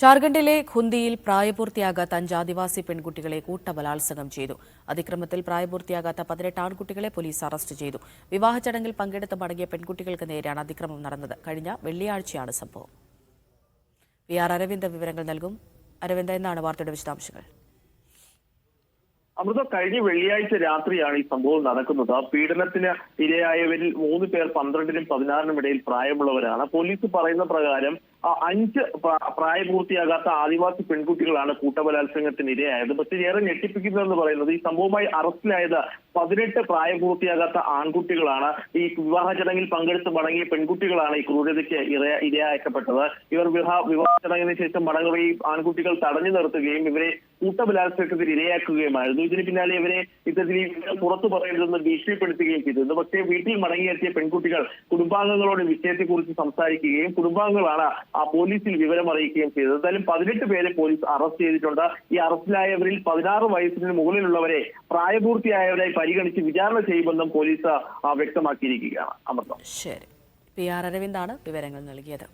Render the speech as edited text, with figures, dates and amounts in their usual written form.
ജാർഖണ്ഡിലെ ഖുന്തിയിൽ പ്രായപൂർത്തിയാകാത്ത 5 ആദിവാസി പെൺകുട്ടികളെ കൂട്ടബലാത്സംഗം ചെയ്തു. അതിക്രമത്തിൽ പ്രായപൂർത്തിയാകാത്ത 18 ആൺകുട്ടികളെ പോലീസ് അറസ്റ്റ് ചെയ്തു. വിവാഹ ചടങ്ങിൽ പങ്കെടുത്ത് മടങ്ങിയ പെൺകുട്ടികൾക്ക് നേരെയാണ് അതിക്രമം നടന്നത്. കഴിഞ്ഞ വെള്ളിയാഴ്ചയാണ് സംഭവം. PR അരവിന്ദ് വിവരങ്ങൾ നൽകും. അരവിന്ദ്, എന്നാണ് വാർത്തയുടെ വിശദാംശങ്ങൾ? അമൃത, കഴിഞ്ഞ വെള്ളിയാഴ്ച രാത്രിയാണ് ഈ സംഭവം നടക്കുന്നത്. പീഡനത്തിന് ഇരയായവരിൽ 3 പേർ 12നും 16നും ഇടയിൽ പ്രായമുള്ളവരാണ്. പോലീസ് പറയുന്ന പ്രകാരം 5 പ്രായപൂർത്തിയാകാത്ത ആദിവാസി പെൺകുട്ടികളാണ് കൂട്ടബലാത്സംഗത്തിന് ഇരയായത്. പക്ഷേ ഏറെ ഞെട്ടിപ്പിക്കുന്നതെന്ന് പറയുന്നത്, ഈ സംഭവവുമായി അറസ്റ്റിലായത് 18 പ്രായപൂർത്തിയാകാത്ത ആൺകുട്ടികളാണ്. ഈ വിവാഹ ചടങ്ങിൽ പങ്കെടുത്ത് മടങ്ങിയ പെൺകുട്ടികളാണ് ഈ ക്രൂരതയ്ക്ക് ഇരയാക്കപ്പെട്ടത്. ഇവർ വിവാഹ ചടങ്ങിന് ശേഷം മടങ്ങുകയും ആൺകുട്ടികൾ തടഞ്ഞു നിർത്തുകയും ഇവരെ കൂട്ടബലാത്സംഗത്തിന് ഇരയാക്കുകയുമായിരുന്നു. ഇതിന് പിന്നാലെ ഇവരെ ഇത്തരത്തിൽ പുറത്തു പറയരുതെന്ന് ഭീഷണിപ്പെടുത്തുകയും ചെയ്തിരുന്നു. പക്ഷേ വീട്ടിൽ മടങ്ങിയെത്തിയ പെൺകുട്ടികൾ കുടുംബാംഗങ്ങളോട് വിഷയത്തെക്കുറിച്ച് സംസാരിക്കുകയും കുടുംബാംഗങ്ങളാണ് പോലീസിൽ വിവരം അറിയിക്കുകയും ചെയ്തത്. എന്തായാലും 18 പേരെ പോലീസ് അറസ്റ്റ് ചെയ്തിട്ടുണ്ട്. ഈ അറസ്റ്റിലായവരിൽ 16 വയസ്സിന് മുകളിലുള്ളവരെ പ്രായപൂർത്തിയായവരായി പരിഗണിച്ച് വിചാരണ ചെയ്യുമെന്നും പോലീസ് വ്യക്തമാക്കിയിരിക്കുകയാണ്. അമൃത. ശരി, PR അരവിന്ദാണ് വിവരങ്ങൾ നൽകിയത്.